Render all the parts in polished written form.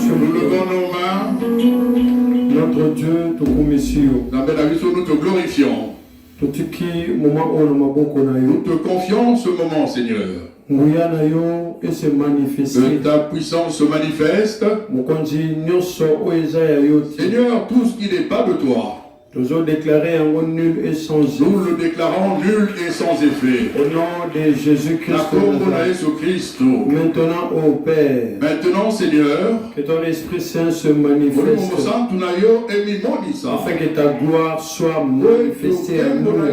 Nous levons nos mains. Notre Dieu, nous te glorifions. Nous te confions ce moment, Seigneur. Que ta puissance se manifeste. Seigneur, tout ce qui n'est pas de toi, nous le déclarons nul et sans effet. Au nom de Jésus-Christ. Maintenant, ô Père. Maintenant, Seigneur. Que ton Esprit Saint se manifeste. Afin que ta gloire soit manifestée à nous. Au nom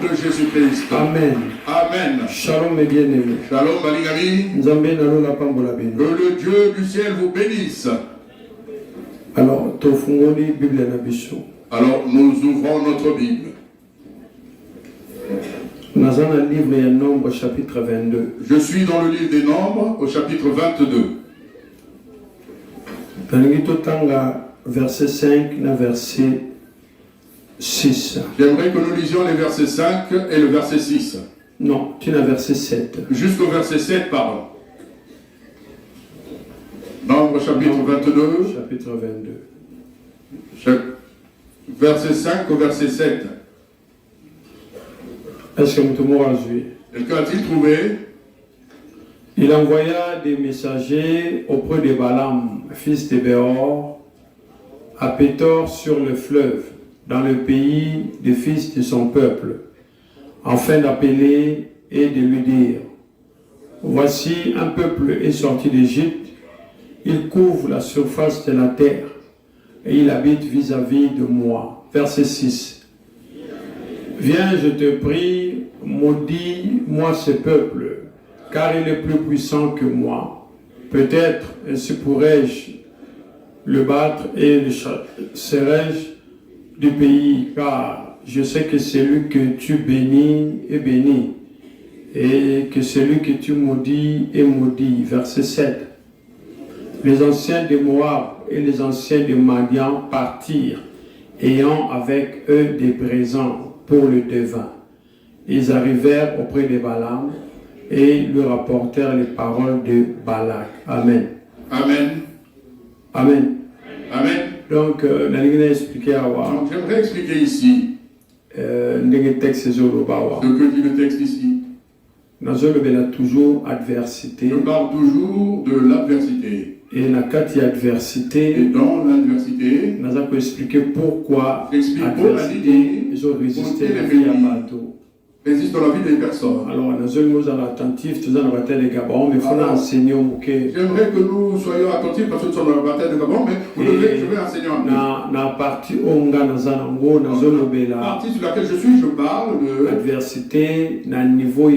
de Jésus-Christ. Amen. Amen. Shalom mes bien-aimés. Shalom Balingami. Que le Dieu du ciel vous bénisse. Alors, nous ouvrons notre Bible. Nombre, chapitre 22. Je suis dans le livre des Nombres, au chapitre 22. Verset 5, verset 6. J'aimerais que nous lisions les versets 5 et le verset 6. Non, tu as verset 7. Jusqu'au verset 7, pardon. Nombre chapitre 22. Chapitre 22. Verset 5 au verset 7. Est-ce que nous avons vu? Quelqu'un a-t-il trouvé? Il envoya des messagers auprès de Balaam, fils de Béor, à Pétor sur le fleuve, dans le pays des fils de son peuple, afin d'appeler et de lui dire: voici un peuple est sorti d'Égypte. Il couvre la surface de la terre et il habite vis-à-vis de moi. Verset 6. Viens, je te prie, maudis-moi ce peuple, car il est plus puissant que moi. Peut-être ainsi pourrais-je le battre et le chasserai-je du pays, car je sais que celui que tu bénis est béni, et que celui que tu maudis est maudit. Verset 7. Les anciens de Moab et les anciens de Madian partirent, ayant avec eux des présents pour le devin. Ils arrivèrent auprès de Balaam et lui rapportèrent les paroles de Balak. Amen. Amen. Amen. Amen. Donc, j'aimerais expliquer ici ce que dit le texte ici. Toujours adversité. Je parle toujours de l'adversité. Et dans l'adversité, nous allons expliquer pourquoi l'adversité ils ont résisté à la vie à bateau. Résiste dans la vie des personnes. Alors, nous sommes attentifs, nous allons bataille de Gabon, mais il faut enseigner au Mouké. J'aimerais que nous soyons attentifs parce que nous sommes dans la bataille de Gabon, mais je vais enseigner un peu. Dans la partie sur laquelle je suis, je parle de l'adversité au niveau de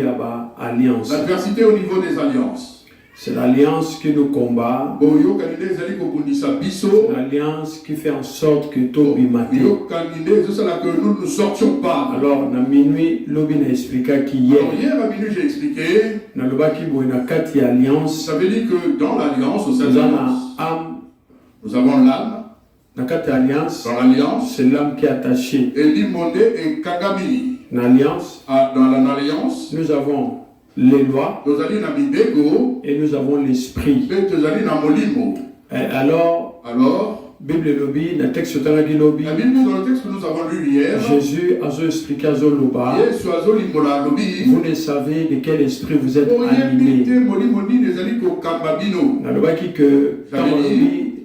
l'alliance. L'adversité au niveau des alliances. C'est l'alliance qui nous combat. C'est l'alliance qui fait en sorte que tout bimate. Que nous ne sortions pas. Alors, dans minuit, l'obin a expliqué qu'hier. Hier à minuit, j'ai expliqué. Dans le bas qui est alliance. Ça veut dire que dans l'alliance, nous avons l'âme. Dans l'alliance, c'est l'âme qui est attachée. Et l'immonde et Kagami. Dans l'alliance, nous avons les lois et nous avons l'esprit. Alors, Bible lobby, dans le texte que nous avons lu hier, Jésus a expliqué à Zoloba, vous ne savez de quel esprit vous êtes animé. Dans le bas qui que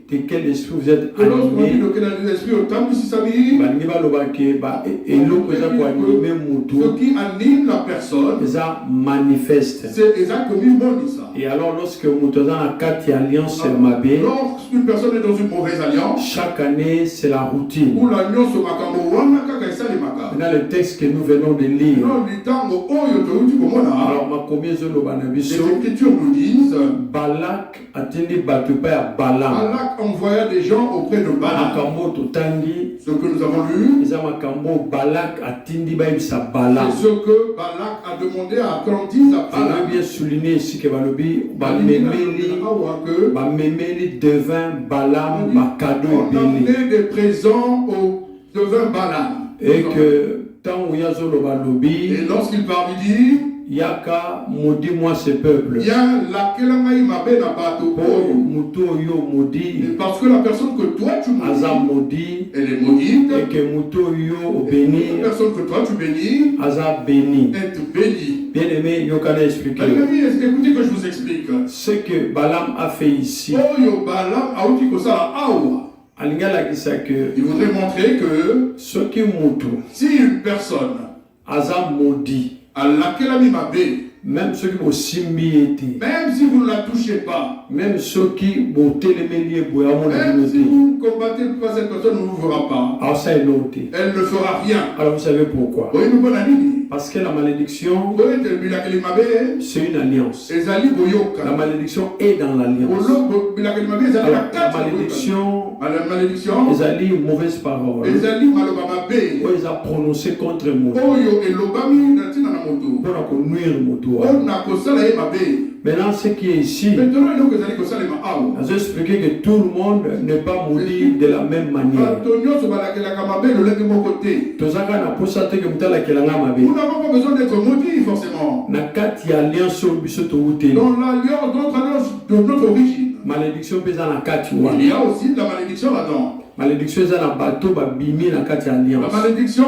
de quel esprit vous êtes Que lorsqu'on dit animé. de quel esprit au temps de Sisami, Balingi baloba ke ba eloko eza koanime mutu ce qui anime la personne, eza manifeste. c'est exactement le monde ça. Et alors lorsque mutu aza na kati ya alliance mabe, Lorsqu'une personne est dans une mauvaise alliance, chaque année c'est la routine. où l'alliance au makambo wana kaka esali makambo. Dans le texte que nous venons de lire, Non, litango oyo toyuti komona, alors makomi ezoloba na les biso Écritures nous disent, Balak atindi bato pa ya Balaam. Balak envoya des gens auprès de Balak. Makambo totangi Ce que nous avons lu, eza makambo Balak atindi bayebisa Balaam. c'est ce que Balak a demandé à Atlantis à Je veux Balak. bien souligner ici que balobi On bamemeli devint Balaam bakado ebele amenait des présents au devin Balaam. et que tant yazoloba lobi Et lorsqu'il parle, il dit, yaka maudis-moi ce peuple. il y a laquelle mabe na bato Po oyo. mutu oyo Et maudit parce que la personne que toi tu aza maudis, maudit elle est maudite. et que mutu oyo La béni personne que toi tu bénis, aza béni. est bénie. Bien aimé, yokana expliquer. Mes amis, écoutez que je vous explique. Ce que Balaam a fait ici, Oyo Balaam a outi kosala awa. alinga lakisa que Il voudrait montrer que soki mutu si une personne aza maudit, à laquelle a mis ma baie, même soki bosimbi ete, même si vous ne la touchez pas, même soki botelemeli eboya mona même bino si te, vous ne combattez pas cette personne, ne vous fera pas. aosa elo te. Elle ne fera rien. Alors vous savez pourquoi? Oui, nous bonne amie. Parce que la malédiction, Oui, tel laquelle ma baie, c'est une alliance. ezali boyoka. La malédiction est dans l'alliance. Bolo laquelle ma baie, ezali Alors, la la carte. malédiction, La malédiction, ezali mauvaise parole. ezali maloba ma baie. Oyo eza prononcé contre moi. Oyo elobami na tina na moto. Pour konuire moto. On a kosala ye ma baie. Maintenant, ce qui est ici, Maintenant, il faut que ezali kosala ma awa. je vais expliquer que tout le monde n'est pas maudit de la même manière. Bato nyonso balakelaka mabe lolenge moko te. Tozaka na posa te que mutala kelanga mabe. Nous n'avons pas besoin d'être maudits forcément. Na kati ya alliance oyo biso towuteli. Dans l'alliance, notre alliance de notre origine, Malédiction pesa na kati wana. il y a aussi de la malédiction là-dedans. Malédiction eza na bato babimi na kati ya La alliance. malédiction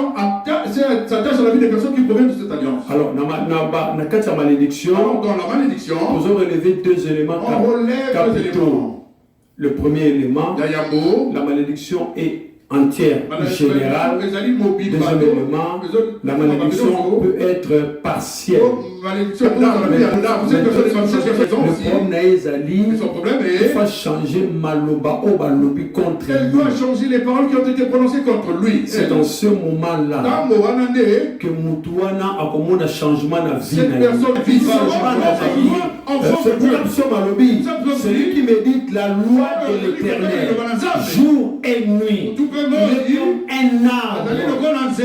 s'attache à la vie des personnes qui proviennent de cette alliance. Alors na kati ya malédiction, Alors, dans la malédiction, nous avons relevé deux éléments on relève deux éléments. capitaux. Le premier élément, Yayambo, la malédiction est entière, générale. Deuxième élément, la malédiction peut être partielle. Le problème naezali, Son problème il est faut changer maloba o balobi contre qu'elle lui. doit changer les paroles qui ont été prononcées contre lui. C'est dans ce moment-là Tango wanande, que mutuana akomona changement na vie cette na ye. personne vit Celui qui médite la loi de l'Éternel, jour et nuit, il est comme un arbre planté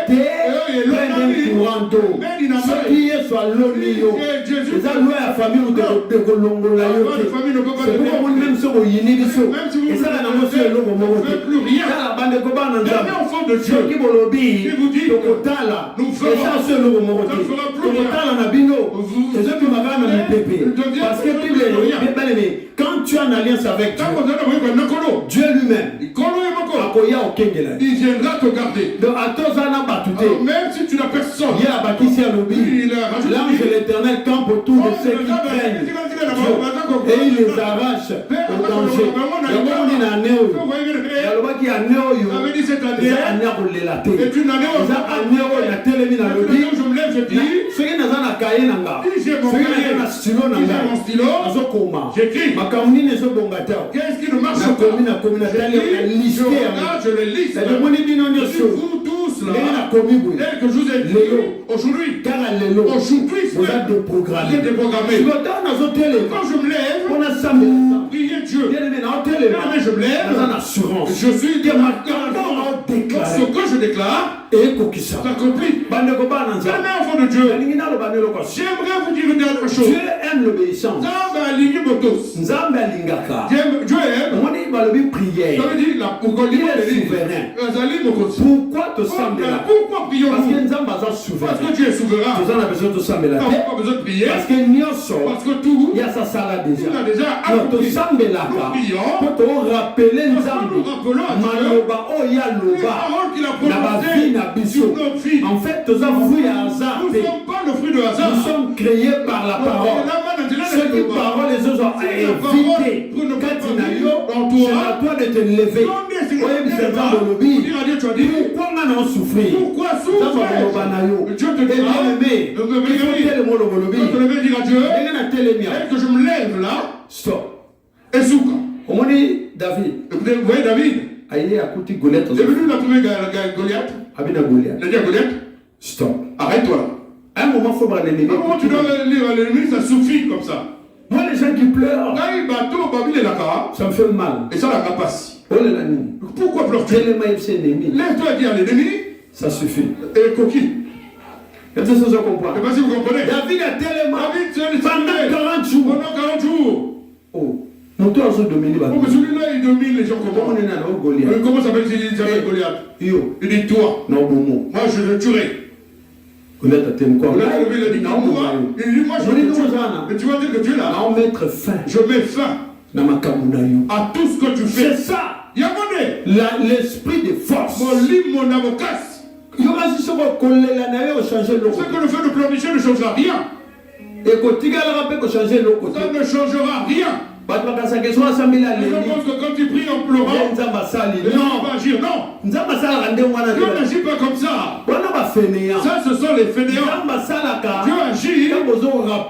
près d'un courant d'eau. Ce qui est soit l'eau yo. Les allois à famille ou de kolongola yo. C'est pourquoi on même sur au yini biso. Et ça là dans monsieur l'eau mo mo. Ça bande ko ba na nzambe. Ceux qui bolobi tokotala. Et ça sur l'eau mo mo. Tokotala na bino. Et ceux qui magana na bébé. Parce que quand tu es en alliance avec Dieu, Dieu lui-même, il viendra te garder. Même si tu n'as personne, l'ange de l'Éternel campe autour de ceux qui craignent et il les arrache au danger. j'écris. Qu'est-ce qui ne marche pas? Je le liste. Vous tous là, tel que je vous ai dit, aujourd'hui, vous êtes déprogrammés. Quand je me lève, priez Dieu. Mais je me lève, je suis ce que je déclare, s'accomplit. Mes enfants de Dieu, j'aimerais vous dire une dernière chose. Dieu aime l'obéissance. Dieu aime prière. Il est souverain. Pourquoi te semble là? Pourquoi prions-nous? Parce que Dieu est souverain. Nous avons besoin de semble là. Pas besoin de prier. Parce que nous parce que tout, il y a ça là déjà. Il a déjà accompli. Pour te rappeler Maloba, oh il y a loba. En fait, nous avons fruit à hasard. Nous ne sommes pas le fruit de hasard. Nous sommes créés par la parole. Cette parole, les autres ont évité. Quand il y a toi. C'est à toi de te lever. Pourquoi on a souffert? Pourquoi souffrir? Dieu te dira, il faut te lever et dire à Dieu, et que je me lève là. Stop. Et souka. On dit David. Vous voyez David? Il a écouté Goliath. Il est venu la trouver Goliath. Il a dit à Goliath. Stop. Arrête-toi. À un moment, il faut voir l'ennemi. À un moment, tu dois lire à l'ennemi, ça suffit comme ça. Moi, les gens qui pleurent, ça me fait mal. Et ça la capace. Pourquoi pleures-tu? Lève-toi et dis à l'ennemi. Ça suffit. Et coquille. Est-ce que ça comprend? Je ne sais pas si vous comprenez. David a tellement. Pendant 40 jours. Pendant 40 jours. Oh. Mon tour a dominé. Oh, mais celui-là, il domine les gens comment? Comment s'appelle Goliath? Il dit toi. Non, bon. Moi, je le tuerai. Goliath a tellement quoi? Il a dit moi, je le tuerai. Et tu vas dire que tu es là. On mettre fin. Je mets fin à tout ce que tu fais. C'est ça. L'esprit de force. Mon avocat. Ce que le fait de pleurnicher ne changera rien. Ça ne changera rien. Les gens pensent que quand tu pries en pleurant, Dieu va agir. Non. Dieu n'agit pas comme ça. Ça, ce sont les fainéants. Dieu agit lorsque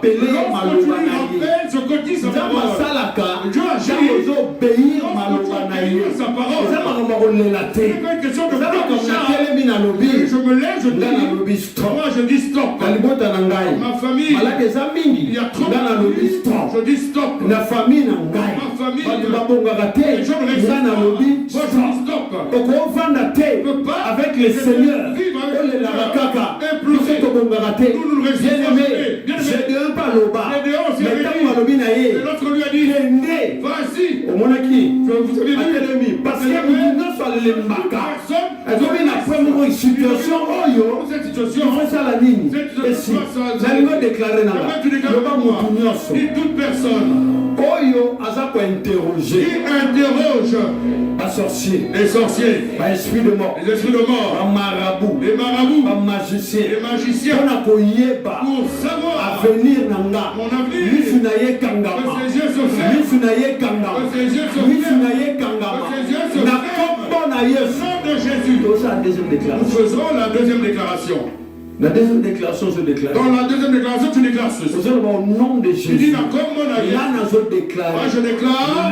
tu lui rappelles ce que dit sa parole. Dieu agit lorsque tu obéis sa parole. C'est pas une question de pleurnicher. Je me lève, je dis. Moi, je dis stop. Ma famille, il y a trop de vie. Je dis stop. La famille ma famille, les gens ne restent pas. Moi, je dis stop. Avec le Seigneur, nous nous restons j'ai de un pas le bas. Et l'autre lui a dit, vas-y. Vous avez vu, parce que nous sommes les mbaka. Une situation, cette situation, toute personne qui interroge les sorciers, les esprits de mort, les marabouts, les magiciens, pour savoir mon avenir, que ses yeux se ferment, que ses yeux se nom de Jésus. Nous faisons la deuxième déclaration. La deuxième déclaration se déclare. Dans la deuxième déclaration, tu déclares ceci. Au nom de Jésus. Tu dis, moi je déclare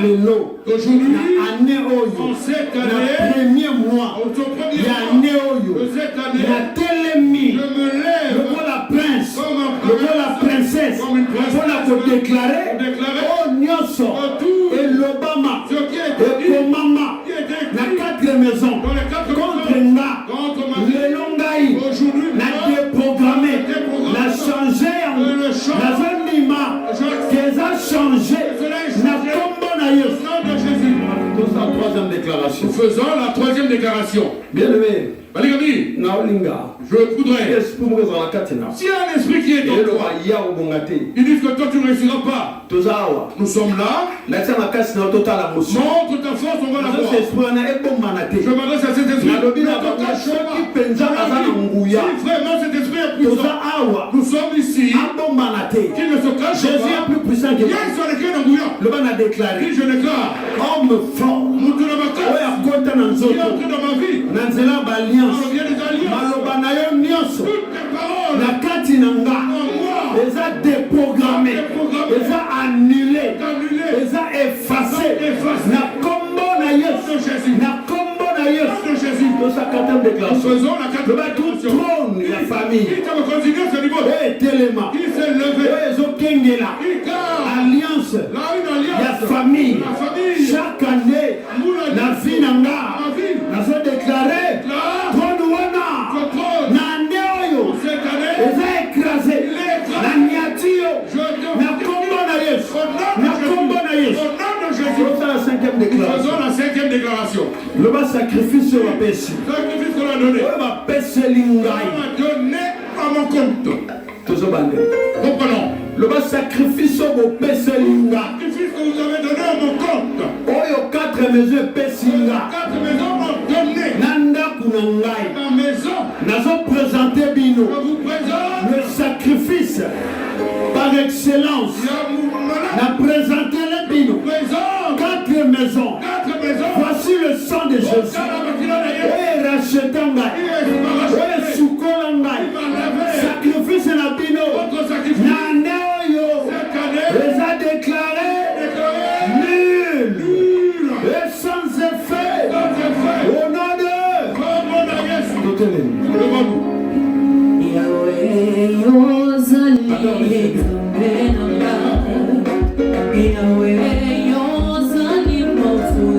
qu'aujourd'hui, en cette année, je me lève comme la princesse, comme une princesse, pour déclarer et l'Obama, ce qui est dit, la quatre maisons, contre Nga, le Longaï, la déprogrammé, la changé la zone Lima, qu'elles a changé, la combonaïeuse. Troisième déclaration. Nous faisons la troisième déclaration. Bien aimé. Je voudrais. S'il y a un esprit qui est en toi, il dit que toi tu ne réussiras pas. Nous sommes là. Montre ta force, on va la voir. Je m'adresse à cet esprit. Ne te cache pas. Si vraiment cet esprit est puissant, nous sommes ici. Qu'il ne se cache pas. Jésus est plus puissant que moi. Le a déclaré. Je déclare. Homme fort. Nous te l'avons qui est entré dans ma vie. Maloba na yo nyonso na kati na nga eza déprogrammé, eza annulé, eza effacé na kombo na Yesu, na kombo na Yesu. Dans sa quatrième déclaration, le bateau trône la famille et Téléma ezokengela alliance ya famille. Chaque année la vie na nga nazo déclaré trône wana na nde oyo eza écrasé na niatio na kombo na Yesu, na kombo na Yesu. C'est la cinquième déclaration. Faisons la cinquième déclaration. Le bas sacrifice sur la paix. Sacrifice qu'on a donné. On a donné à mon compte. Comprenons. Le bas sacrifice sur vos paix. Sacrifice que vous avez donné à mon compte. Oyo 4 maisons Pessinga. 4 maisons m'ont donné. Nanda Kunangai. Ma maison. Nous présenter Bino. Je vous présente le sacrifice par excellence. N'a présenté les Bino. 4 maisons. Voici le sang de Jésus. Et rachetanga. Et soukolanga. Sacrifice na bino. Naneoyo. Les a déclarés nuls et sans effet. Au nom de Yahweh, Yozali, Yahweh, Yozali, Mofu,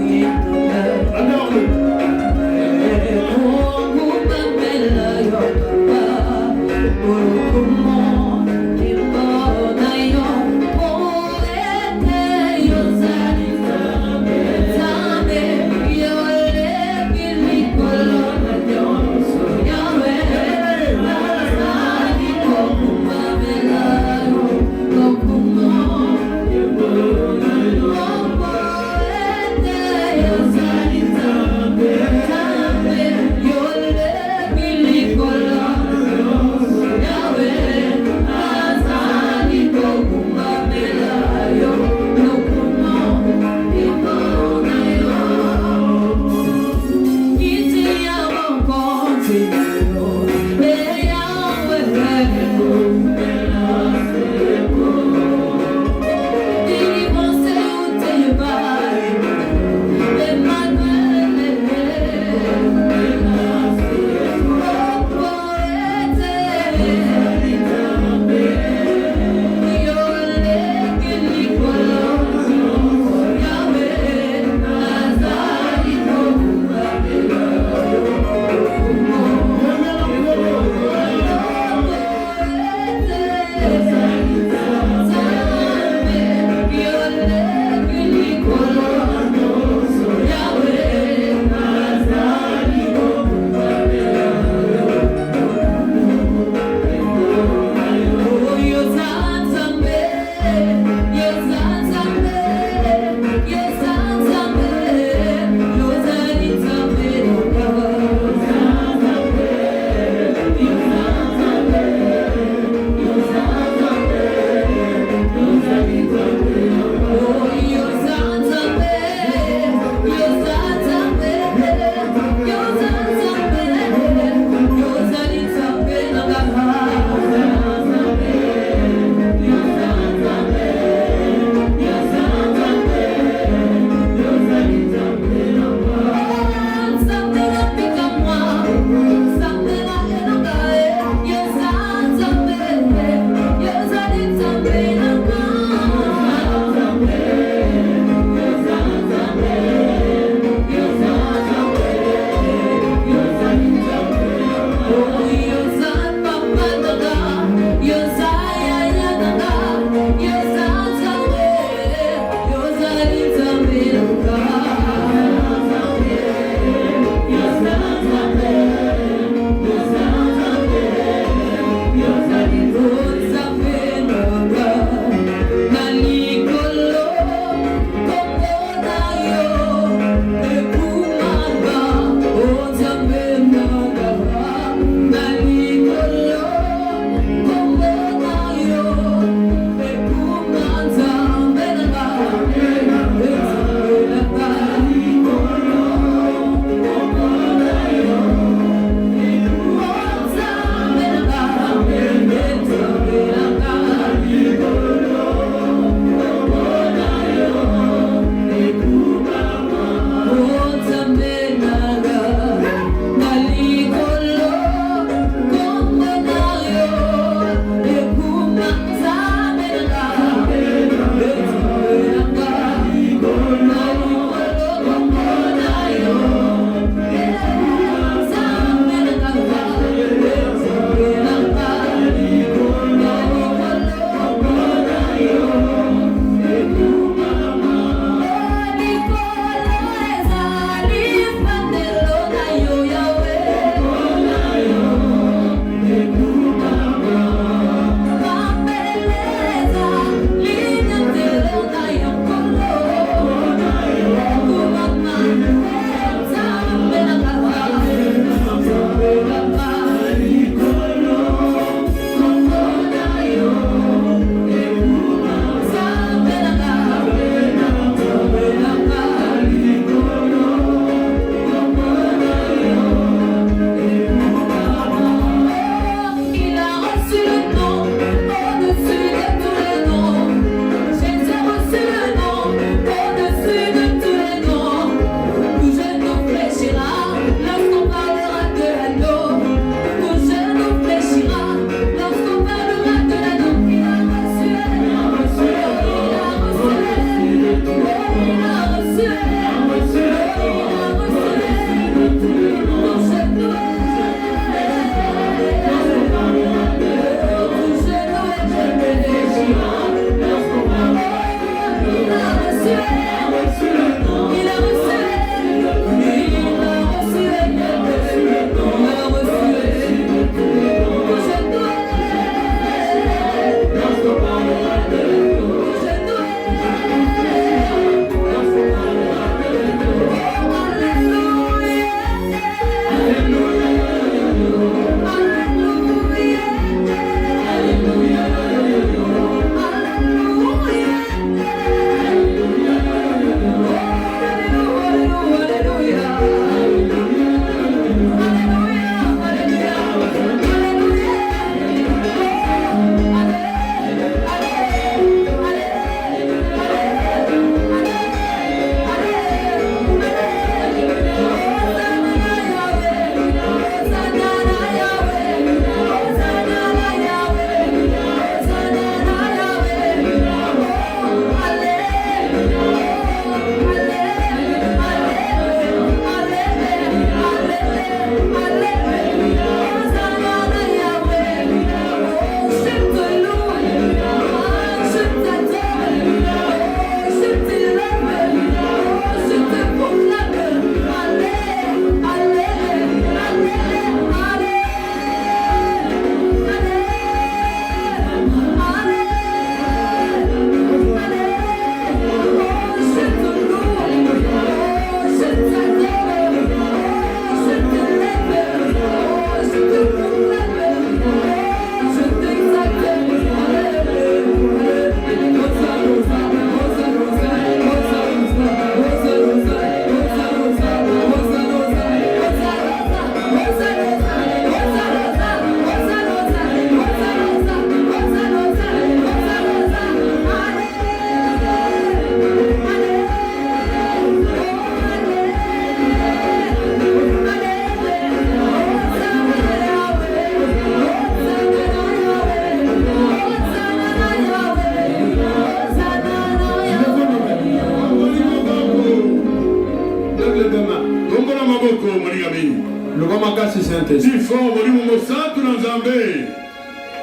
Saint-Esprit. Il faut volume au Saint dans Zambé.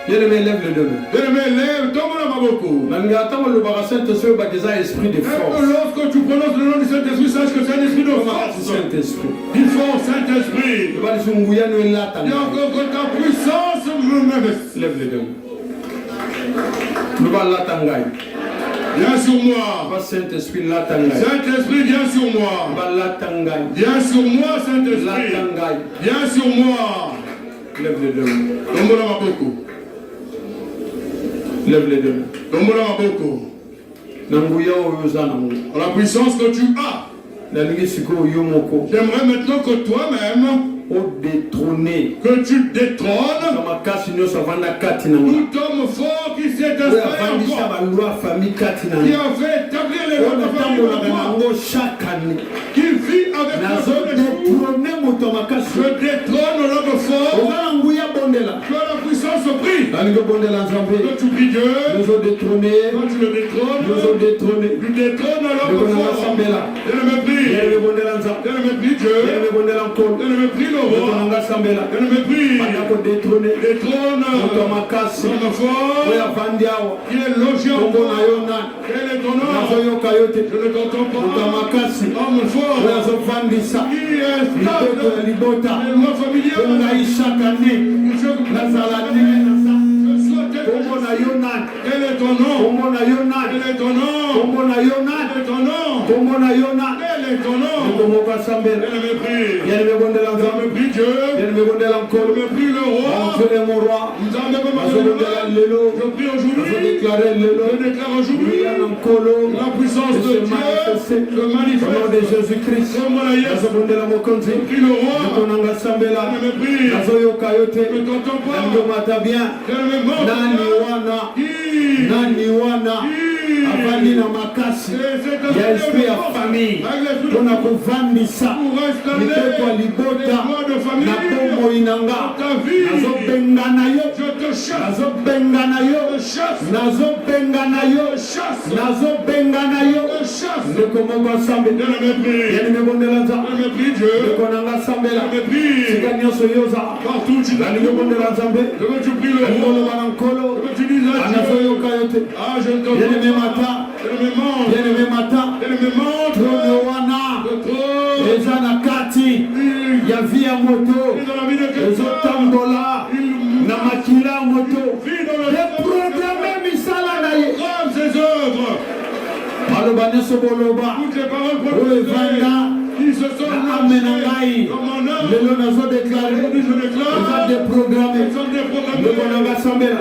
Bien-aimé, lève le deux mains. Bien-aimé, lève, tombe la maboko. Esprit de force. Lorsque tu prononces le nom du Saint-Esprit, sache que c'est un esprit de force. Saint-Esprit. Il faut Saint-Esprit. Il y a encore que ta puissance me m'investit. Lève le deux mains. Viens sur moi. Saint-Esprit, Saint-Esprit, viens sur moi. Viens sur moi, Saint-Esprit. Viens sur moi. Lève les deux mains. Tombe la maboko. Lève les deux mains. Tombe la maboko. La puissance que tu as. J'aimerais maintenant que toi-même que tu détrônes tout homme fort qui s'est installé en toi, qui a fait établir les lois de famille en toi, qui vit avec toi. Je détrône l'homme fort. Tu as la puissance au prix. Quand tu pries Dieu, quand tu le détrônes, tu détrônes l'homme fort. Je le mépris. Je le mépris Dieu. Je le mépris le roi. Je le mépris. Détrône l'homme fort qui est logé en toi. Quel est ton nom? Je ne t'entends pas. Homme fort qui est stable dans les lois familiales. Quel est ton nom? Quel est ton nom? Quel est ton nom? Quel est ton nom? Je le mépris. Je le mépris Dieu. Je le mépris le roi. Je prie aujourd'hui. Je déclare aujourd'hui la puissance de Dieu se manifeste. Au nom de Jésus-Christ. Je prie le roi. Je le mépris. Je ne t'entends pas. Je ne me montre pas. Nani wana avandi na makasi ya esprit ya famille mpona kovandisa miteto ya libota na bomoi na nga nazobengana yo ndeko moko asambe yani mebondela nzambe ndeko nanga asambela sika nyonso yoza nalingi obondela nzambe nalingi oloba na nkolo anazoyoka yo te bien-aimé mata trone wana eza na kati ya vi ya moto ezotambola na makila ya moto eprograme misala na ye maloba nyonso boloba oyo evanda na ame na ngai lelo nazodeklare eza deprograme ndeko nanga sambela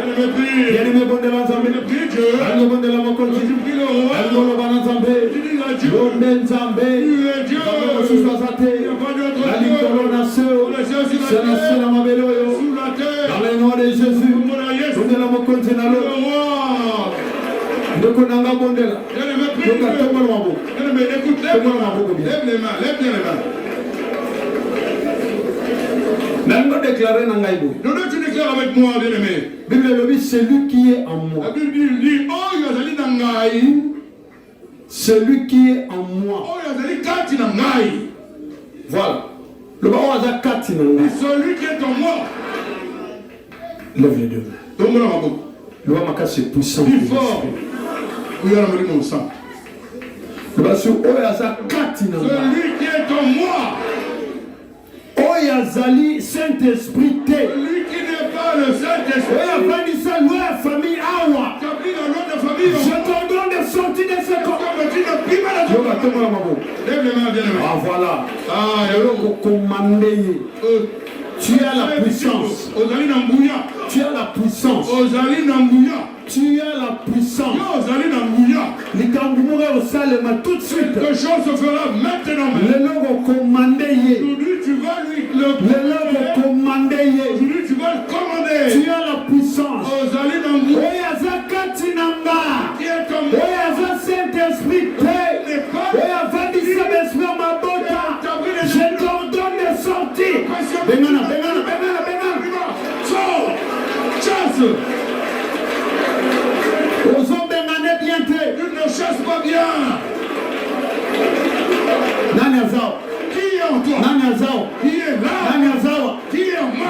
yani mebondela nzambe alingi obondela mokonzi alingi oloba na nzambe yonde nzambe mosusu aza te na likolo na seo se na se na mabele oyo dans le nom de Jésus bondela mokonzi na lo ndeko nanga bondela yoka tombola maboko Lève les mains. Nalingo déclarer na ngai bo. Donc tu déclares avec moi, bien-aimé. Bible le dit celui qui est en moi. La Bible dit oh yazali na ngai. Celui qui est en moi. Oh yazali kati na ngai. Voilà. Le ba waza kati na ngai. Celui qui est en moi. Lève les deux. Donc mon amour. Le ba makasi puissant. Plus fort. Oui, on a mis mon sang. Celui qui est en moi. Oyazali Saint-Esprit. Celui qui n'est pas le Saint-Esprit. Je t'ordonne de sortir de ce corps. Lève les mains, bien-aimé. Ah voilà. Tu as la puissance. Tu as la puissance. Tu as la puissance. Tout de suite. Quelque chose se fera maintenant. Aujourd'hui, tu vas lui le commander. Aujourd'hui, tu vas le commander. Tu as la puissance. Qui est en moi. Saint-Esprit. Je t'ordonne de sortir. Bengana. Sors. Chasse. Tu ne chasses pas bien. Nani azao? Qui est en toi? Nani azao? Qui est là? Nani azao? Qui est en moi?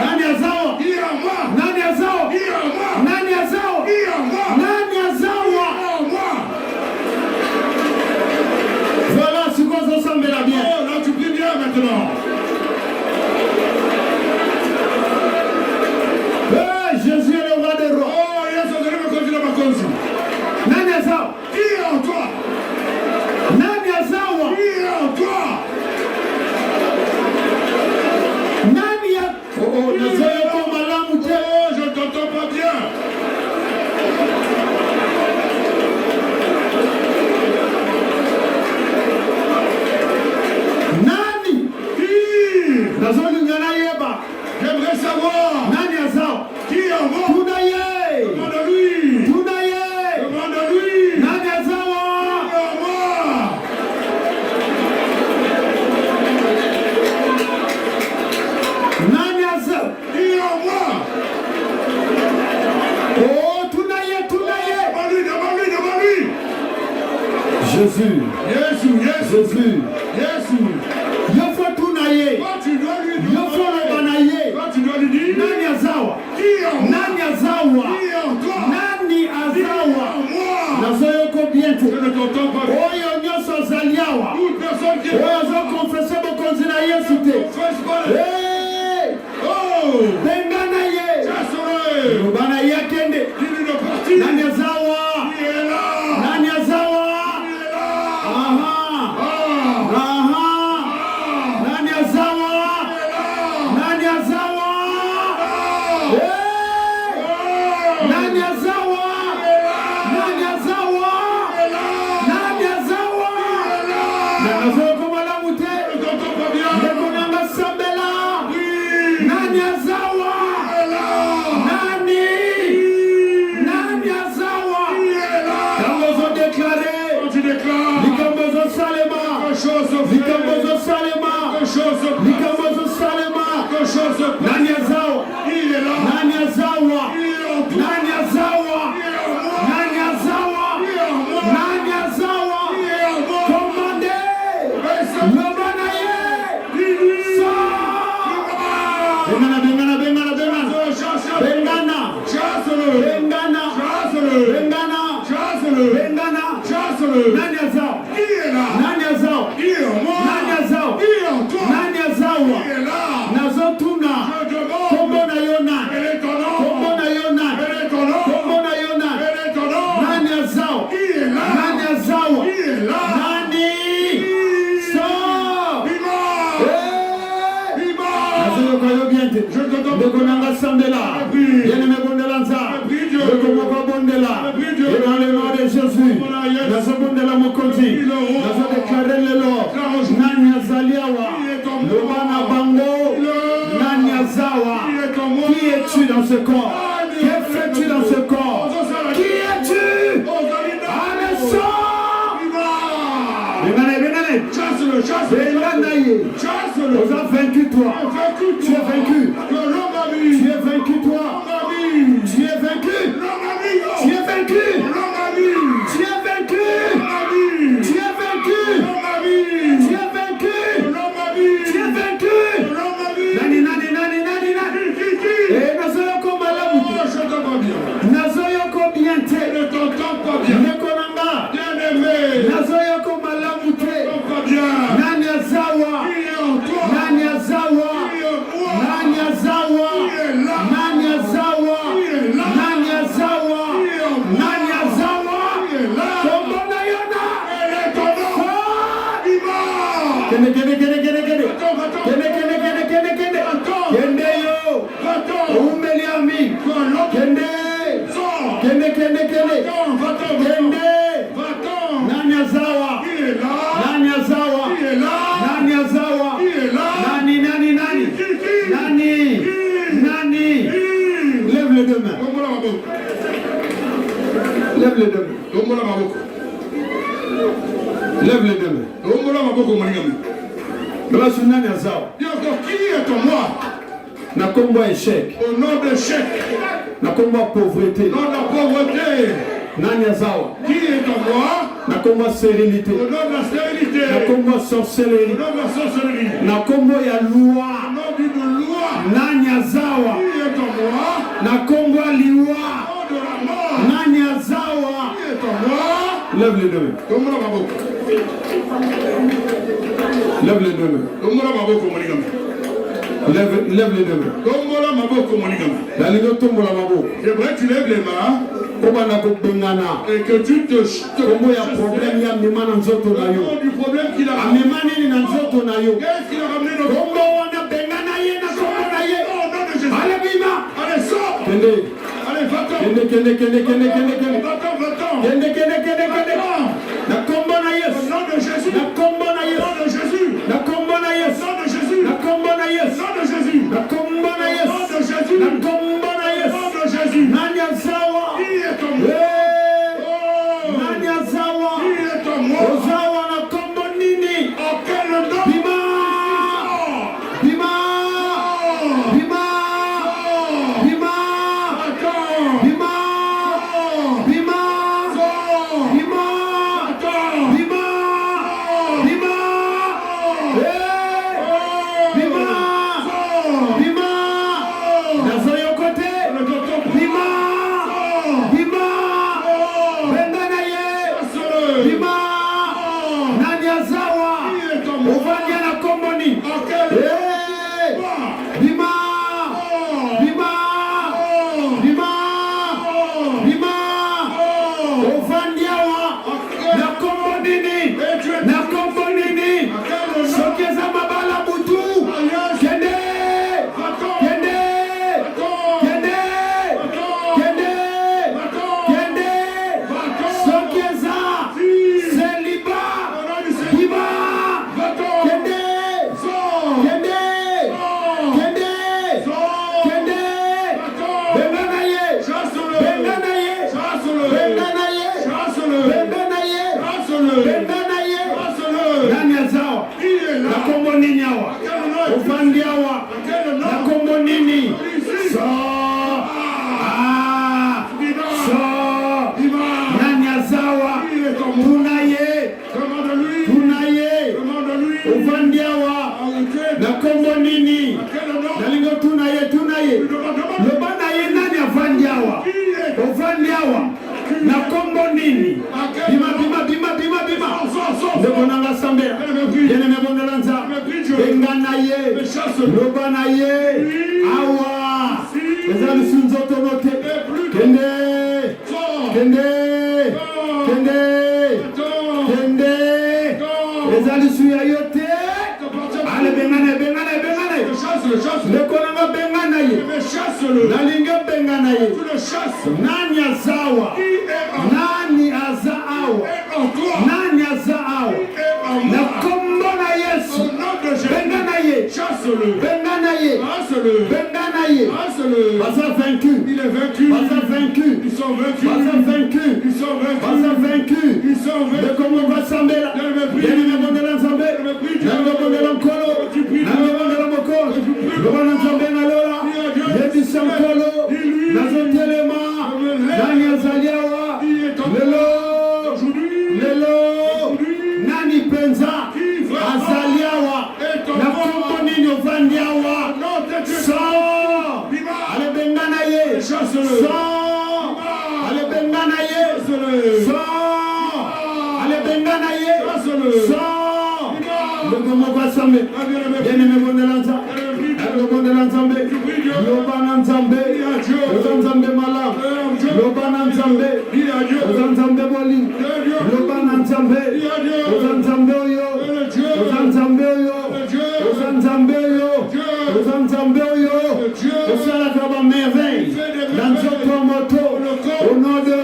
Jésus. Jésus. Quand tu dois lui demander, quand tu dois lui dire, Nani azawa? qui en moi? Nani azawa? Qui en toi? Nani azawa? Moi. Nazoyoko bientôt. Je ne t'entends pas. Oyo nyoso zaliawa. Toute personne qui Oyo zo confesse bokonzi na Yesu te. confesse pas le... Hey! Oh! Bengana ye. Chassez-le! Rubana yakende. Dis-lui de partir! Nani azawa? Il est là! Nani azawa? Il est là! Aha. Ah! Aha. Nani azawa? Il est là! Nani azawa? Hey! Nani azawa? Nani azawa? Nani azawa? Nazo malamu te. Je ne t'entends pas bien! Ndekonanga sambela. Oui! Nani azawa? Il est là! Nani? Nani azawa? Il est là! Kambozo déclaré. Quand tu déclares Likambozo salema. quelque chose se fait, Likambozo salema. quelque chose se passe, Likambozo salema. quelque chose se passe. Nani azawa? Il est là! Nani azawa? Il est en toi! Nani azawa? Il est en moi! Nani azawa? Il est en moi! Nani azawa? Il est en moi! Commandez. Personne Lobanaye. dis-lui! Sors. Bengana, bengana, bengana, bengana. Chasse-le! Bengana. Chasse-le! Bengana. Chasse-le! Bengana. Chasse-le! Bengana. Chasse-le! Nani azawa? Qui est là? Nani azawa? Il est en moi! Nani azawa? Il est en toi! Nani azawa? Il est là! Nazotuna. Je demande! Kombo na yona. Quel est ton Kombo nom? na yona. Quel est ton nom? Kombo na yona. Quel est ton nom? Nani azawa? Il est là! Nani azawa? Il est là! Nani? Sors. Viva! Hey! Viva! Nazoyoka yo bien te. Je te donne Ndeko nanga sambela. prie. Bien-aimé bondela nza. Je prie Dieu. Ndeko moko bondela. Je prie Dieu. Et dans le nom de Jésus. Voilà, yes. Nazo bondela mokonzi. Le roi. Nazo déclarer le Lord. Déclare aujourd'hui. Nani azaliawa. Il est en moi. Lobana bango. Le- Nani azawa. Il est en moi. Qui es-tu dans ce corps? Nani. Que fais-tu dans ce corps? Qui es-tu? Osalina. Allez, sors! Viva! Bengane, bengane. Chasse-le, chasse-le! Benganaye. Chasse-le! Vous avez vaincu toi. Tu es vaincu. Que l'homme a mis! Tu es vaincu toi. L'homme a mis! Tu es vaincu. L'homme a mis! Tu es vaincu. L'homme a mis! Tu es vaincu. L'homme a mis! Tu es vaincu. L'homme a mis! Tu es vaincu. L'homme a mis! Tu es vaincu. L'homme a mis! Nani, nani, nani, nani, nani. Qui? Eh, nazoyoko malamu. Oh, je t'entends bien! Nazoyoko bien Je te. ne t'entends pas bien! Nekonanga. Bien-aimé! Nazoyoko malamu Je te. t'entends pas bien! Nani azawa. Qui est en toi? Nani azawa. Qui est en moi? Nani azawa. Qui est là? Nani azawa. Qui est là? Nani azawa. Qui est en moi? Nani azawa. Qui est là? Kombo na yona. Quel est ton nom? Sors. Viva! Kende, kende, kende, kende, kende. Va-t'en, va-t'en! Kende, kende, kende, kende, kende. Va-t'en! Kende yo. Va-t'en! Umeli ami. Que l'autre Kende. sort! Kende, kende, kende. Va-t'en, va-t'en, va-t'en! Kende. Va-t'en! Nani azawa. Qui est là? Nani azawa. Qui est là? Nani azawa. Qui est là? Nani, nani, nani. Qui? Nani. Nani. Lève les deux mains. Tombola maboko. Lève les deux mains. Tombola maboko. Lève les deux mains. Tombola maboko molingami. Grâce nani azawa. Dis encore, qui est en moi? Nakombo échec. Au nom de chèque, Nakombo pauvreté. au nom de la pauvreté. Nani azawa. Qui est en moi? Nakombo sérénité. Au nom de la stérilité. Nakombo Au sorcellerie. nom de la sorcellerie. Nakombo ya Au loi. nom d'une loi. Nani azawa. Qui est en moi? Nakombo Au liwa. nom de la mort. Nani azawa. Qui est en moi? Lève les deux mains. Tombola maboko. Lève les deux mains. Tombola maboko molingami. Lève les deux mains. Tombola maboko molingami. Nalingo tombola mabo. J'aimerais que tu lèves les mains Kobana kobengana. et que tu te Kombo ya problème ya mema na nzoto na au yo. nom du problème qu'il a ramené. Amema nini na nzoto na yo. Qu'est-ce qu'il a ramené dans Kombo wana bengana ye na kombo na ye. Au nom de Jésus. Ale bima. Allez, sors. Kende. Allez, va-t'en. Kende, kende, kende, kende, kende, kende. Va-t'en, va-t'en. Kende, kende, kende, kende. Na kombo na Au Yesu. nom de Jésus. Na kombo na Au nom Yesu. de Jésus. Na kombo na Au Yesu. nom de Jésus. Na kombo na Au Yesu. nom de Jésus. Na kombo na Au nom Yesu. de Jésus. Na kombo na Au Yesu. nom de Jésus. Nani azawa. Qui est en moi? Eh. Oh. Nani azawa. Qui est en moi? Ozawa na kombo nini. En quel nom? Bima. Bima. Bima. Bima. Attends. Bima. Bima. na kombo nini bima bima bima bima bima ndeko nanga sambela yene mebondela nzambe bengana ye loba na ye awa ezali sunzoto note kende kende kende kende ezali suya yote ale bengana bengana bengana ndeko nanga bengana ye nalinga bengana ye nani azawa nani azaawa nani azaawa na kombo na Yesu bengana ye bengana ye bengana ye baza vaincu baza vaincu baza vaincu baza vaincu de comment va sambela yene mebondela nzambe na mebondela nkolo na mebondela mokolo lobana nzambe na lola yebisa nkolo nazotelema nani azali awa lelo lelo nani penza azali awa na kombo nini ovandi awa so ale bengana ye so ale bengana ye so ale bengana ye so ndeko moko asambe yene mebondela nzambe alobondela nzambe lobana nzambe oza nzambe malamu lobana nzambe oza nzambe boli lobana nzambe oza nzambe oyo oza nzambe oyo oza nzambe oyo oza nzambe oyo osalaka bamerveille na nzoto ya moto au nom de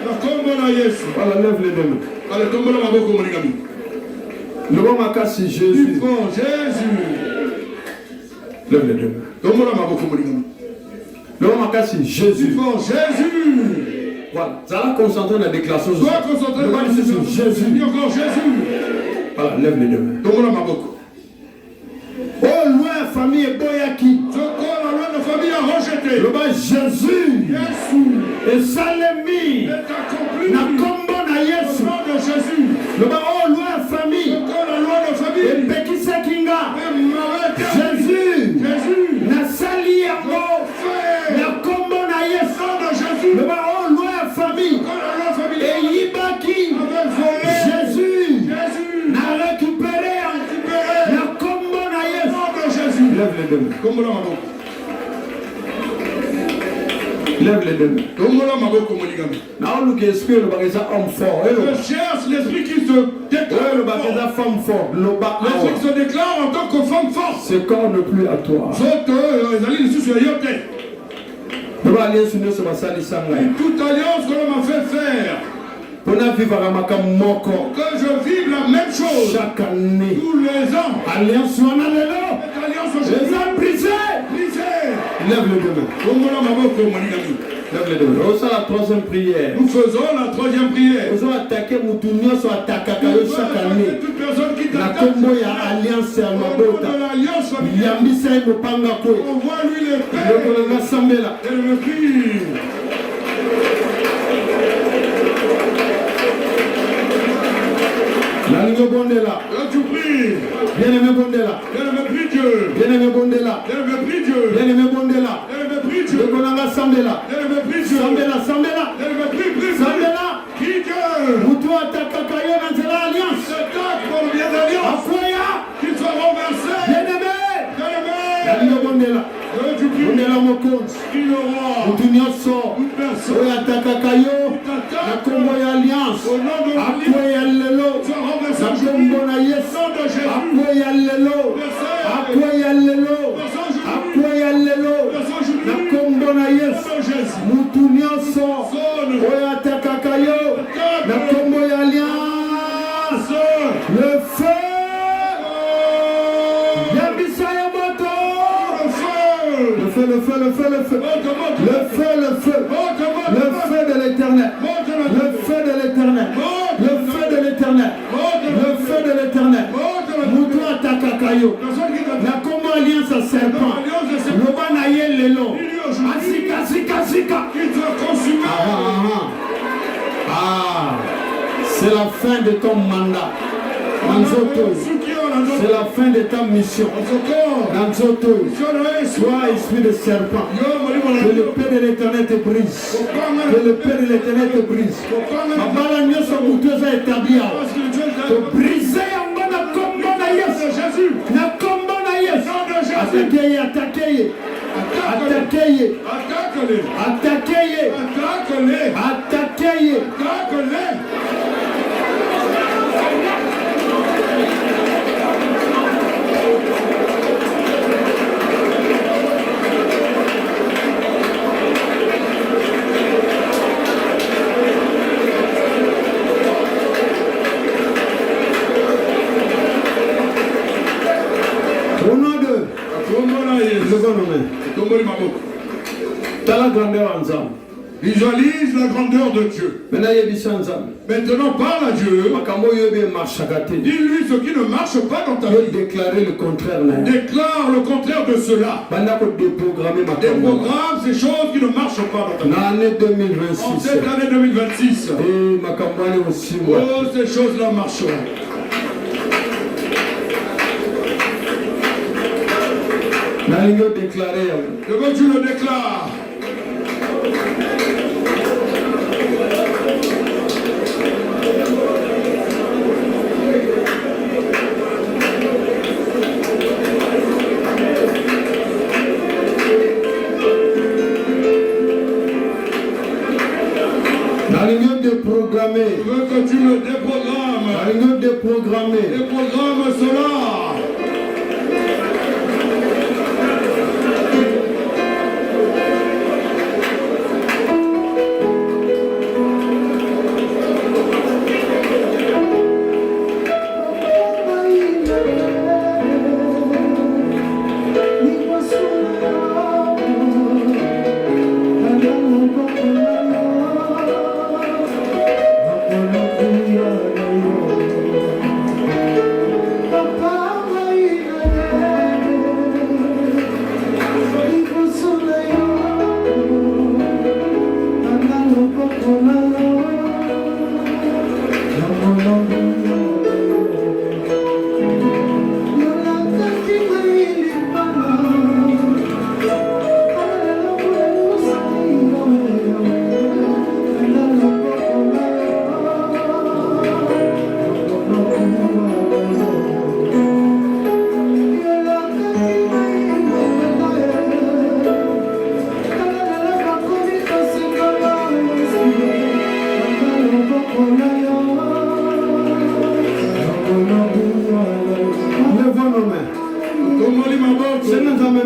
la kombo na Yesu. Voilà, lève les deux mains. Allez, tombola maboko molingami. Loba makasi Jésus. Bon, Jésus. Lève les deux mains. Tombola maboko molingami. Loba makasi Jésus. Bon, Jésus. Voilà, ça va concentrer la déclaration. Sois concentré sur Jésus. Dis encore Jésus. Voilà, lève les deux mains. Tombola maboko. Oh, loin, famille Boyaki. Ce corps, la loin de famille a rejeté. Le bas Jésus. Et Salemi. Na kombo na Yesu. Au nom de Jésus. Le bas, oh, loin, famille. Ce corps, la loin de famille. Et Bekisa Kinga. Jésus. Na sali yango. Na kombo na Yesu. Au nom de Jésus. Le bas, oh, loin, famille. Et Yibaki. Jésus. Na récupéré. Na kombo na Yesu. Lève les deux mains. Lève les deux mains. Je cherche l'esprit qui se déclare. L'esprit se déclare en tant que femme forte. Ce corps n'est plus à toi. Toute alliance que l'on m'a fait faire. Que je vive la même chose. Chaque année. Tous les ans. Alliance les a brisés. Lève le deux mains. Lève les deux mains. C'est la troisième prière. Nous faisons la troisième prière. Nous allons attaquer Moutounio sur attaquer chaque année. Toute personne qui la combo ya alliance ya mabota. Yambisa et Mopanga Koe. On voit lui les pères. Le Sambela. Et le cri. Nalingo Bondela. Tu pries. Bien-aimé Bondela. Bien-aimé prie Dieu. Bien-aimé Bondela. Bien-aimé prie Dieu. Bien-aimé Bondela. Bien-aimé prie Dieu. Le Konanga Sambela. Bien-aimé prie Dieu. Sambela, Sambela. Bien-aimé prie Sambela. Prie Dieu. Moutou Atakakayo dans l'alliance. Attaque pour le bien d'alliance. Afoya. Qu'il soit renversé. Bien-aimé. Bien-aimé. Nalingo Bondela. Tu pries. Bondela Mokonzi. Prie le roi. Moutounio so. Une personne. Oya Atakakayo. La combo ya alliance. Au nom de Afoya lelo. La combo na Yesu. Afoya lelo. Afoya lelo. Afoya lelo. La combo na Yesu. Moutounio so. Oya Atakakayo. La combo ya alliance. Le feu. Yambisa ya moto. Le feu, le feu, le feu, le feu. Le feu, le feu. Le feu de l'éternel. Le feu de l'éternel. Le feu de l'éternel. Le feu de l'éternel. Moutou Atakakayo. La combo alliance à serpent. Le banaye lelo. Asika, sika, sika. Ah, c'est la fin de ton mandat. Manzoto. C'est la fin de ta mission. Sois esprit de serpent. Que le Père de l'Éternel te brise. Que le Père de l'Éternel te brise. Te briser en bas de combat de Jésus. Na combat de Jésus. Attaquez, attaquez. Attaquez. Attaquez. Attaquez. Attaquez. Au nom de la grandeur ensemble. Visualise la grandeur de Dieu. Maintenant parle à Dieu. Dis-lui ce qui ne marche pas dans ta vie. Déclarer le contraire. Déclare le contraire de cela. Déprogramme ces choses qui ne marchent pas dans ta vie. En cette année 2026. Oh, ces choses-là marcheront. Je veux que tu le déclares. Je veux que tu le déprogrammes. Déprogramme cela.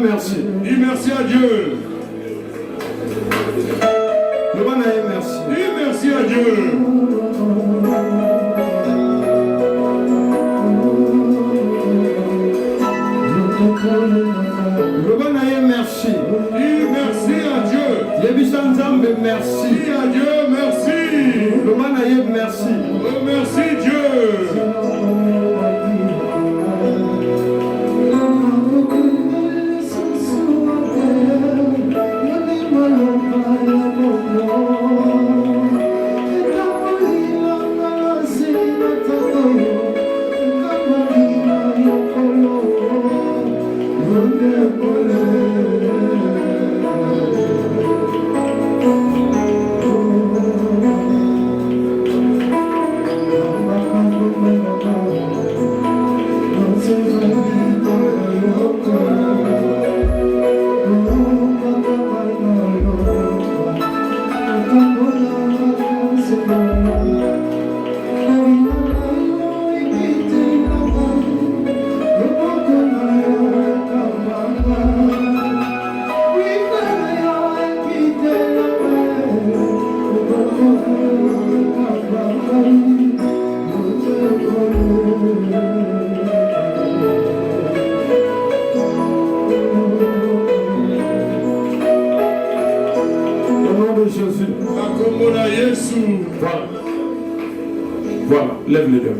Merci. Dis merci à Dieu. Merci. Dis merci à Dieu. Merci. Dis merci à Dieu. Merci. Dis à Dieu merci. Merci. Merci Dieu. Voilà, lève les deux.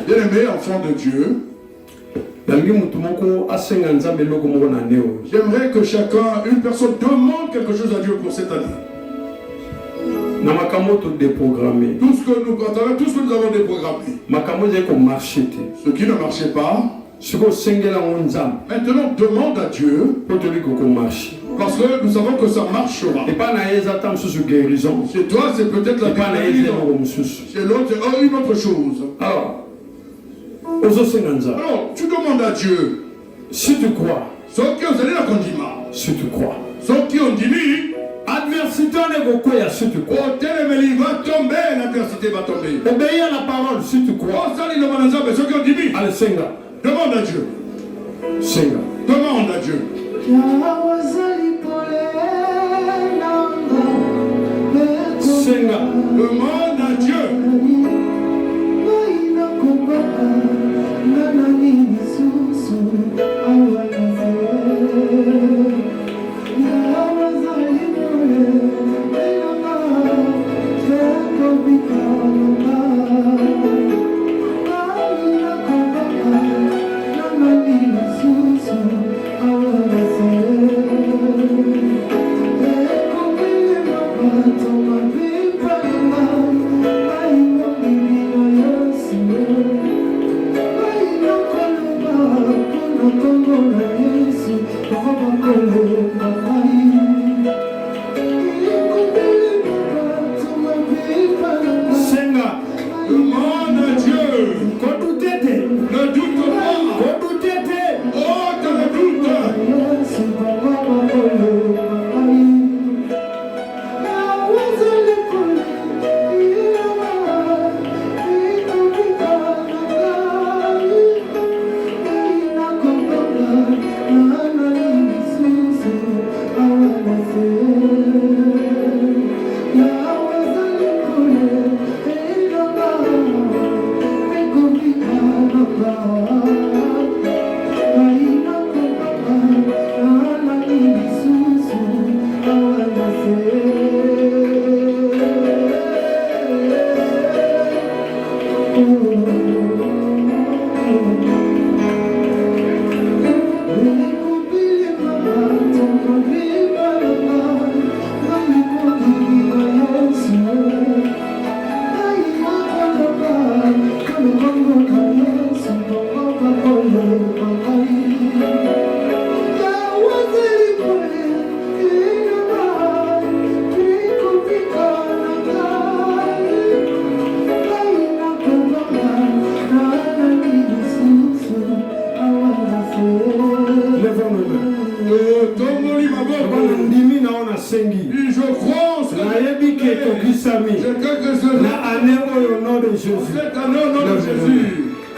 Bien-aimé enfant de Dieu, j'aimerais que chacun, une personne demande quelque chose à Dieu pour cette année. déprogrammé. Tout ce que nous avons déprogrammé. Ce qui ne marchait pas. Maintenant, demande à Dieu. Parce que nous savons que ça marchera. Chez toi, c'est peut-être la guérison. Chez l'autre, c'est une autre chose. Alors, tu demandes à Dieu. Si tu crois. Si tu crois. Adversité, si tu crois. Va tomber, l'adversité va tomber. Obéis à la parole si tu crois. Allez, Senga. Demande à Dieu. Senga. Demande à Dieu. Senga. Demande à Dieu.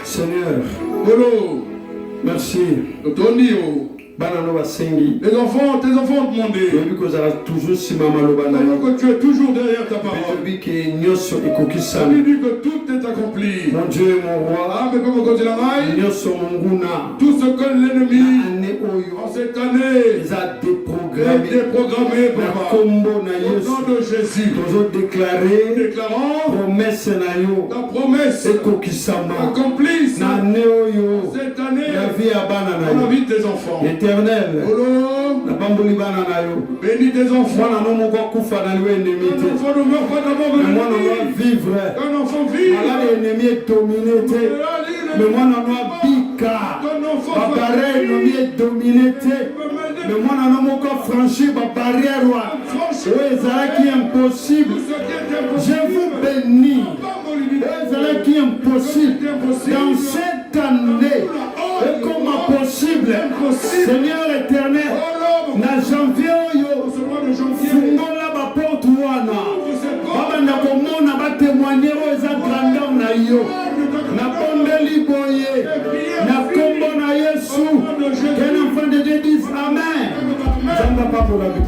Seigneur, merci. Les enfants, tes enfants ont demandé. Que tu es toujours derrière ta parole. Tu dis que tout est accompli. Mon Dieu, mon roi. Tout ce que l'ennemi en cette année les a déprogrammé, papa. Au nom de Jésus. Déclarant promesse ta promesse accomplie cette année dans la vie de tes enfants. Éternel, bénis tes enfants. Un enfant ne meurt pas d'abord de vivre. Un enfant vit. L'ennemi est dominé. Mais moi, non, bika. L'ennemi est dominé. Mais moi, non, franchir ma barrière. Oui, c'est qui est impossible. Je vous bénis. C'est qui est impossible. Dans cette année, et comment possible, Seigneur éternel, na janvier oyo, fungola ba porte wana, baba na komona ba témoigner oyo eza grandeur na yo, na pondeli boye, na kombo na Yesu, qu'un enfant de Dieu dise Amen. Zamba pas pour la vie.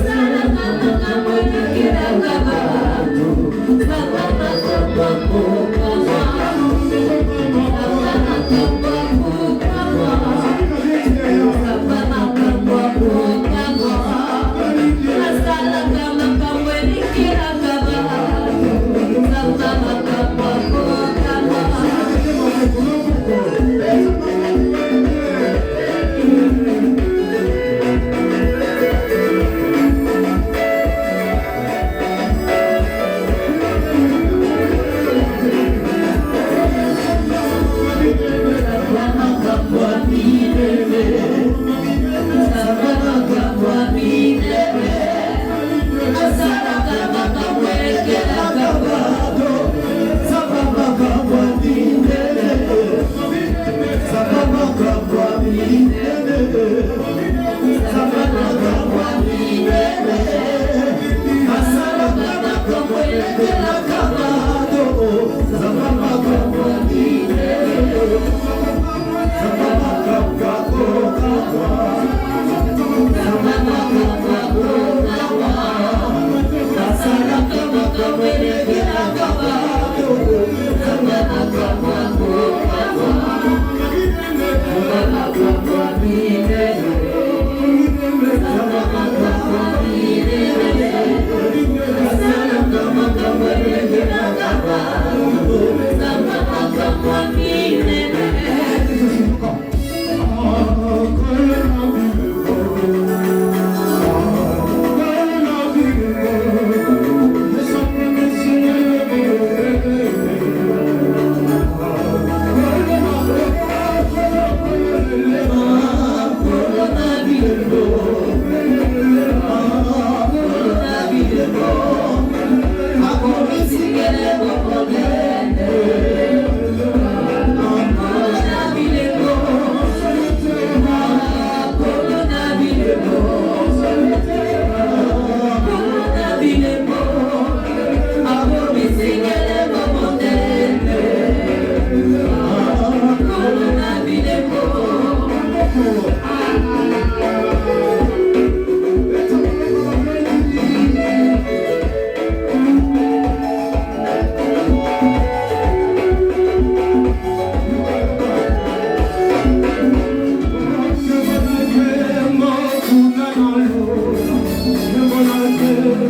Sana Hallelujah.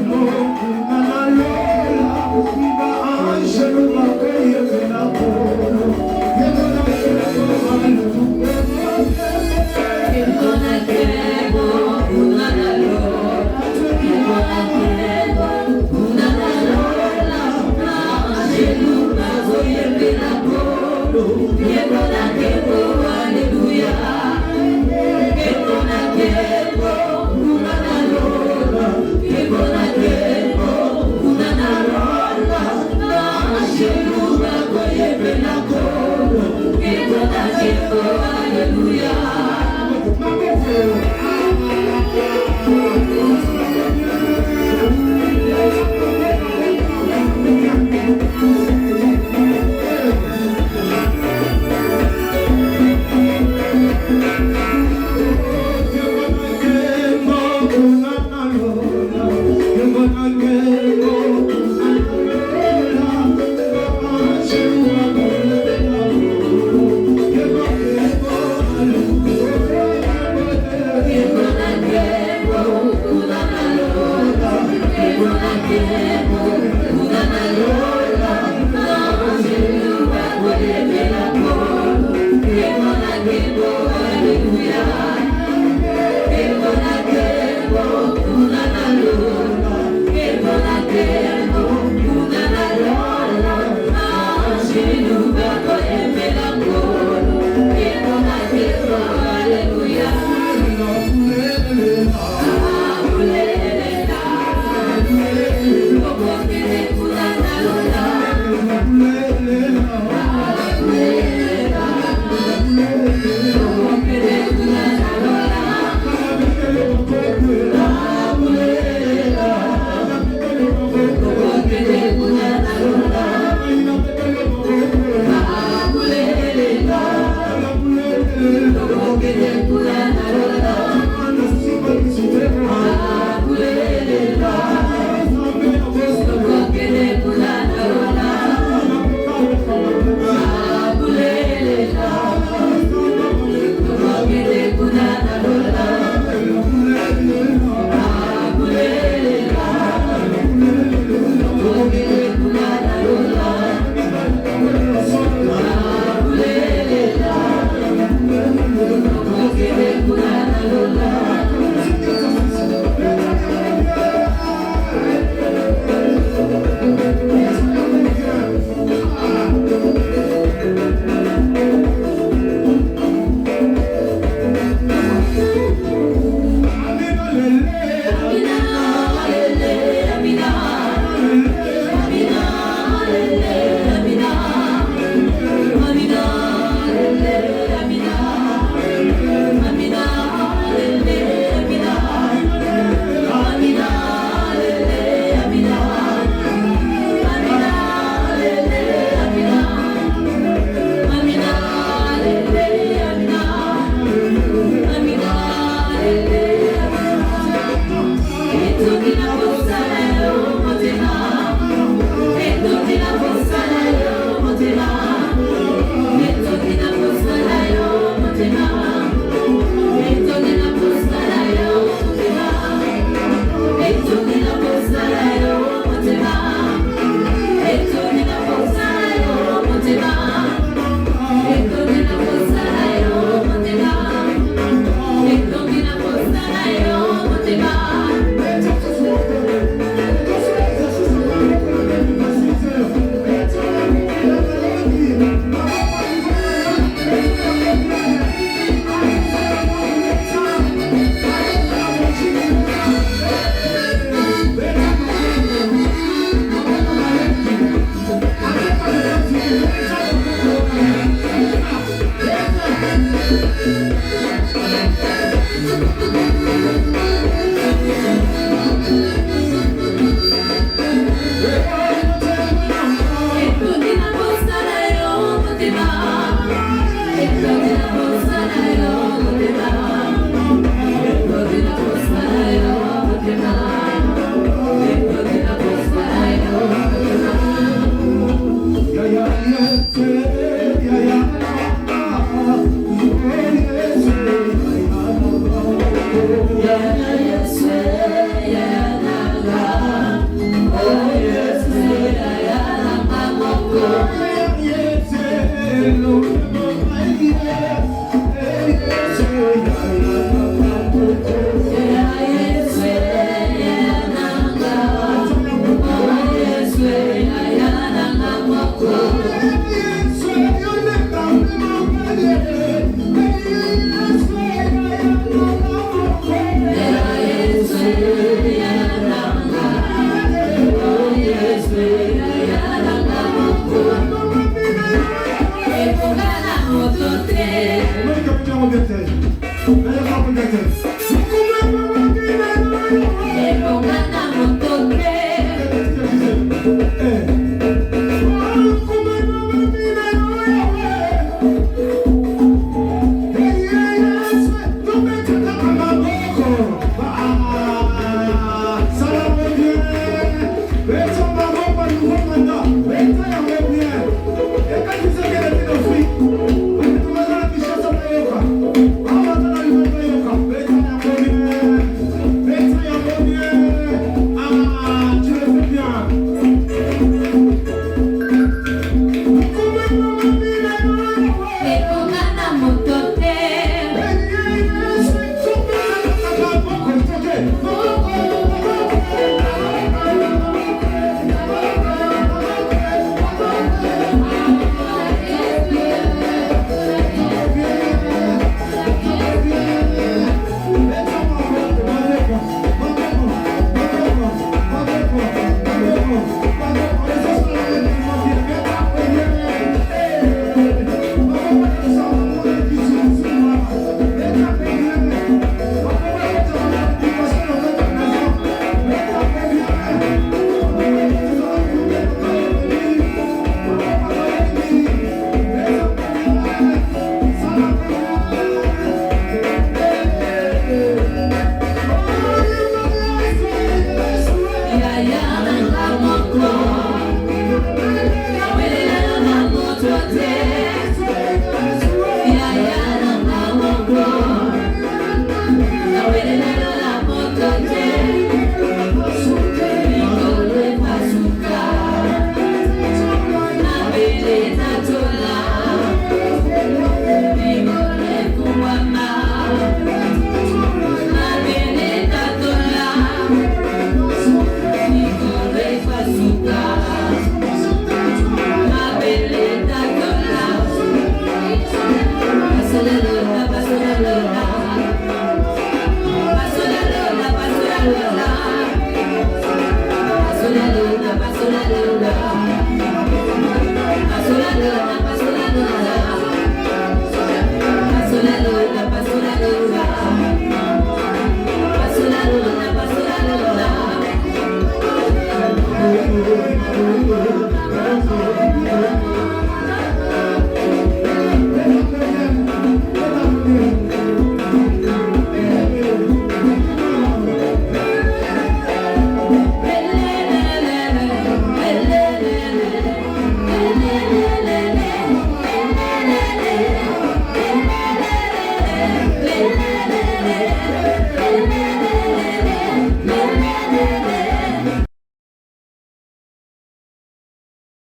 Lola.